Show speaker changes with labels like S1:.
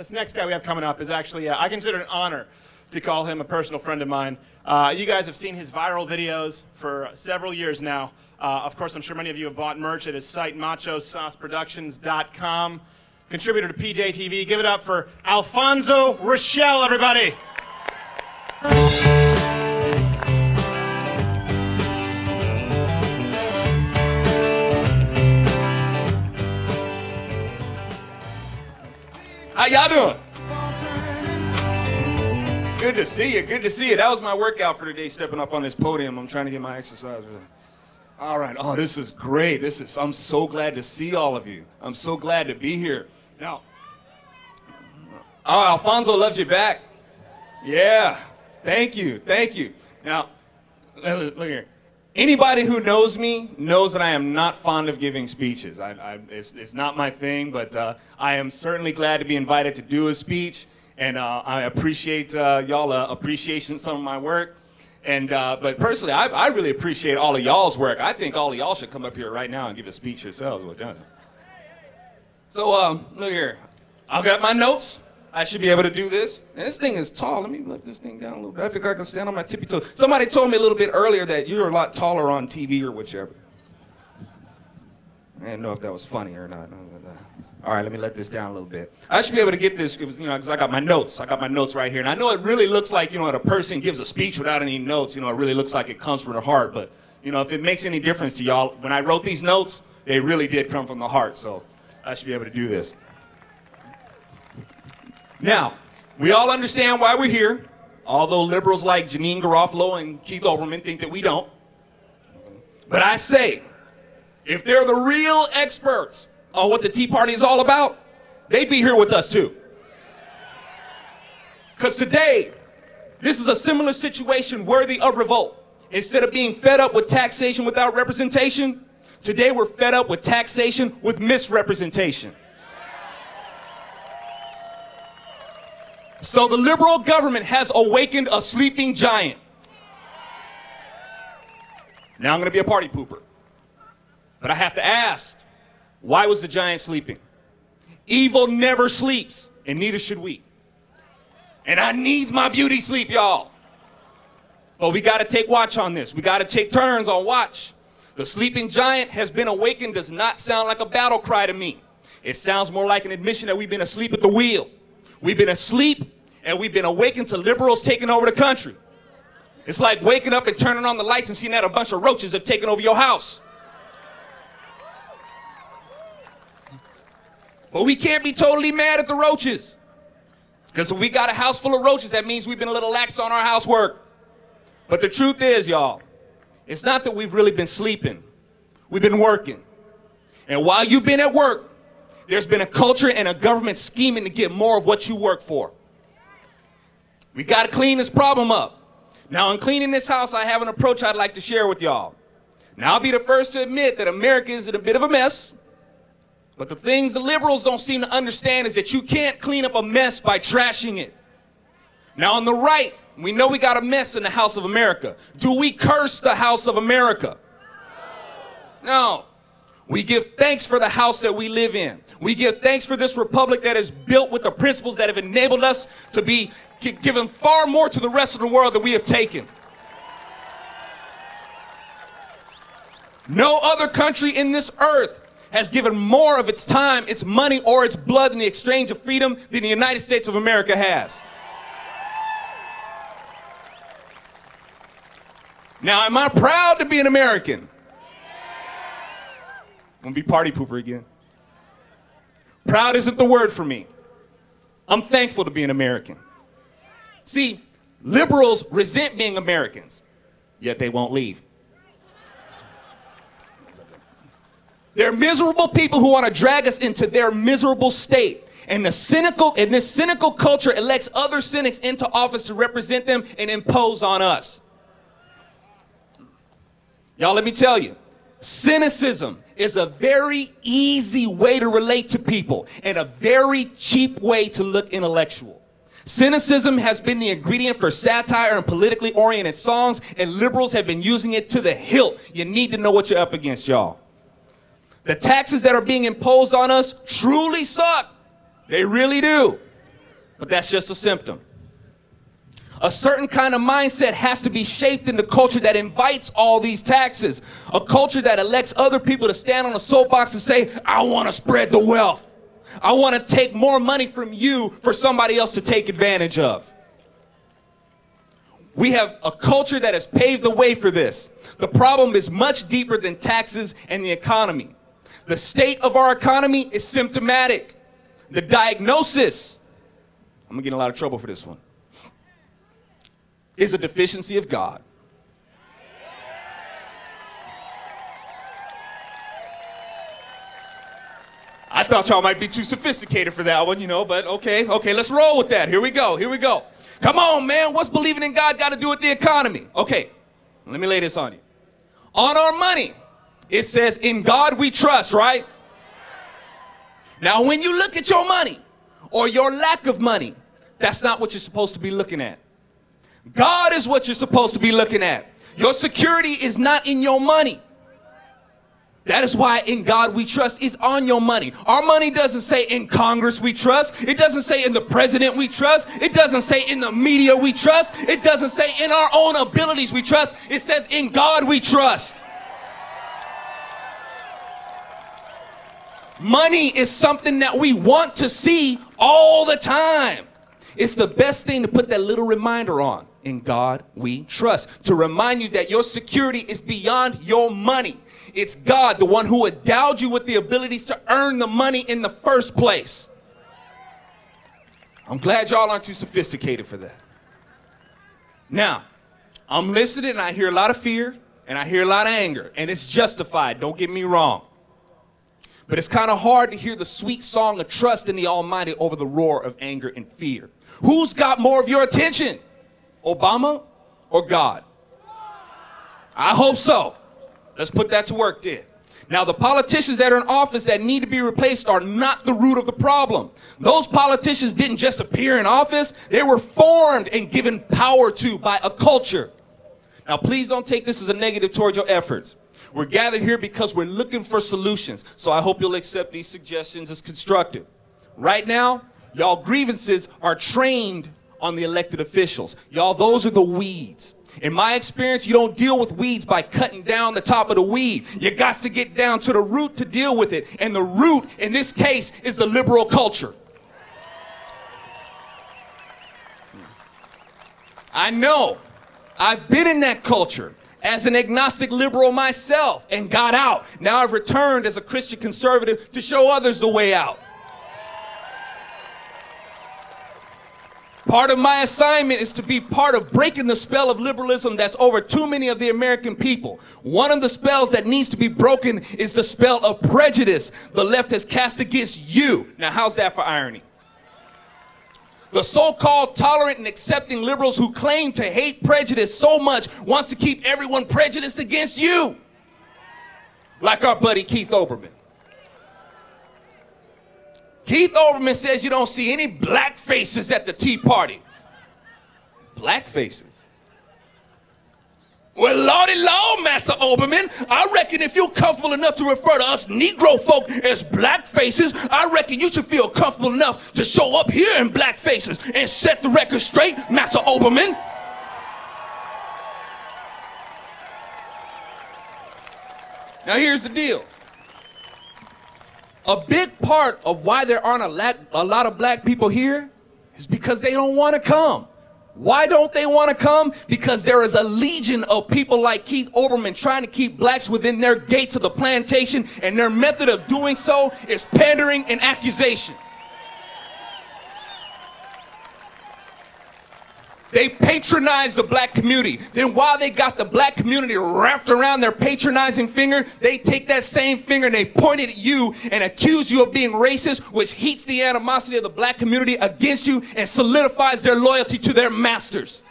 S1: this next guy we have coming up is actually, I consider it an honor to call him a personal friend of mine. You guys have seen his viral videos for several years now. Of course, I'm sure many of you have bought merch at his site, machosauceproductions.com. Contributor to PJTV. Give it up for Alfonzo Rochelle, everybody.
S2: How y'all doing? Good to see you, good to see you. That was my workout for today, stepping up on this podium. I'm trying to get my exercise with it. All right, oh, this is great. I'm so glad to see all of you. I'm so glad to be here. Now, oh, Alfonzo loves you back. Yeah, thank you, thank you. Now, look here. Anybody who knows me knows that I am not fond of giving speeches. It's not my thing, but I am certainly glad to be invited to do a speech, and I appreciate y'all appreciation of some of my work. And but personally, I really appreciate all of y'all's work. I think all of y'all should come up here right now and give a speech yourselves. So look here, I've got my notes. I should be able to do this. And this thing is tall. Let me lift this thing down a little bit. I think I can stand on my tippy toes. Somebody told me a little bit earlier that you're a lot taller on TV or whichever. I didn't know if that was funny or not. All right, let me let this down a little bit. I should be able to get this, because I got my notes. I got my notes right here. And I know it really looks like, when a person gives a speech without any notes, it really looks like it comes from the heart. But, if it makes any difference to y'all, when I wrote these notes, they really did come from the heart. So I should be able to do this. Now, we all understand why we're here, although liberals like Janine Garofalo and Keith Olbermann think that we don't. But I say, if they're the real experts on what the Tea Party is all about, they'd be here with us too. Because today, this is a similar situation worthy of revolt. Instead of being fed up with taxation without representation, today we're fed up with taxation with misrepresentation. So the liberal government has awakened a sleeping giant. Now I'm going to be a party pooper. But I have to ask, why was the giant sleeping? Evil never sleeps, and neither should we. And I needs my beauty sleep, y'all. But we got to take watch on this. We got to take turns on watch. The sleeping giant has been awakened does not sound like a battle cry to me. It sounds more like an admission that we've been asleep at the wheel. We've been asleep, and we've been awakened to liberals taking over the country. It's like waking up and turning on the lights and seeing that a bunch of roaches have taken over your house. But we can't be totally mad at the roaches. Because if we got a house full of roaches, that means we've been a little lax on our housework. But the truth is, y'all, it's not that we've really been sleeping. We've been working. And while you've been at work, there's been a culture and a government scheming to get more of what you work for. We got to clean this problem up. Now, in cleaning this house, I have an approach I'd like to share with y'all. Now, I'll be the first to admit that America is in a bit of a mess. But the things the liberals don't seem to understand is that you can't clean up a mess by trashing it. Now, on the right, we know we got a mess in the House of America. Do we curse the House of America? No. We give thanks for the house that we live in. We give thanks for this republic that is built with the principles that have enabled us to be given far more to the rest of the world than we have taken. No other country in this earth has given more of its time, its money, or its blood in the exchange of freedom than the United States of America has. Now, am I proud to be an American? I'm gonna be party pooper again. Proud isn't the word for me. I'm thankful to be an American. See, liberals resent being Americans, yet they won't leave. They're miserable people who want to drag us into their miserable state. And this cynical culture elects other cynics into office to represent them and impose on us. Y'all, let me tell you, cynicism is a very easy way to relate to people and a very cheap way to look intellectual. Cynicism has been the ingredient for satire and politically oriented songs, and liberals have been using it to the hilt. You need to know what you're up against, y'all. The taxes that are being imposed on us truly suck. They really do. but that's just a symptom. A certain kind of mindset has to be shaped in the culture that invites all these taxes. A culture that elects other people to stand on a soapbox and say, I want to spread the wealth. I want to take more money from you for somebody else to take advantage of. We have a culture that has paved the way for this. The problem is much deeper than taxes and the economy. The state of our economy is symptomatic. The diagnosis, I'm going to get in a lot of trouble for this one, is a deficiency of God. I thought y'all might be too sophisticated for that one, you know, but okay, let's roll with that. Here we go. Come on, man, what's believing in God got to do with the economy? Okay, let me lay this on you. On our money, it says, in God we trust, right? Now, when you look at your money or your lack of money, that's not what you're supposed to be looking at. God is what you're supposed to be looking at. Your security is not in your money. That is why in God we trust is on your money. Our money doesn't say in Congress we trust. It doesn't say in the president we trust. It doesn't say in the media we trust. It doesn't say in our own abilities we trust. It says in God we trust. Money is something that we want to see all the time. It's the best thing to put that little reminder on. In God we trust. To remind you that your security is beyond your money. It's God, the one who endowed you with the abilities to earn the money in the first place. I'm glad y'all aren't too sophisticated for that. Now, I'm listening and I hear a lot of fear and I hear a lot of anger, and it's justified, don't get me wrong. But it's kind of hard to hear the sweet song of trust in the Almighty over the roar of anger and fear. Who's got more of your attention? Obama or God? I hope so. Let's put that to work then. Now, the politicians that are in office that need to be replaced are not the root of the problem. Those politicians didn't just appear in office. They were formed and given power to by a culture. Now, please don't take this as a negative towards your efforts. We're gathered here because we're looking for solutions. So I hope you'll accept these suggestions as constructive. Right now, y'all grievances are trained on the elected officials. Y'all, those are the weeds. In my experience, you don't deal with weeds by cutting down the top of the weed. You got to get down to the root to deal with it. And the root, in this case, is the liberal culture. I know. I've been in that culture as an agnostic liberal myself and got out. Now I've returned as a Christian conservative to show others the way out. Part of my assignment is to be part of breaking the spell of liberalism that's over too many of the American people. One of the spells that needs to be broken is the spell of prejudice the left has cast against you. Now, how's that for irony? The so-called tolerant and accepting liberals who claim to hate prejudice so much wants to keep everyone prejudiced against you. Like our buddy Keith Olbermann. Keith Olbermann says you don't see any black faces at the Tea Party. Black faces? Well, lordy law, Master Olbermann, I reckon if you're comfortable enough to refer to us Negro folk as black faces, I reckon you should feel comfortable enough to show up here in black faces and set the record straight, Master Olbermann. Now here's the deal. A big part of why there aren't a lot of black people here is because they don't want to come. Why don't they want to come? Because there is a legion of people like Keith Olbermann trying to keep blacks within their gates of the plantation, and their method of doing so is pandering and accusation. They patronize the black community. Then while they got the black community wrapped around their patronizing finger, they take that same finger and they point it at you and accuse you of being racist, which heats the animosity of the black community against you and solidifies their loyalty to their masters.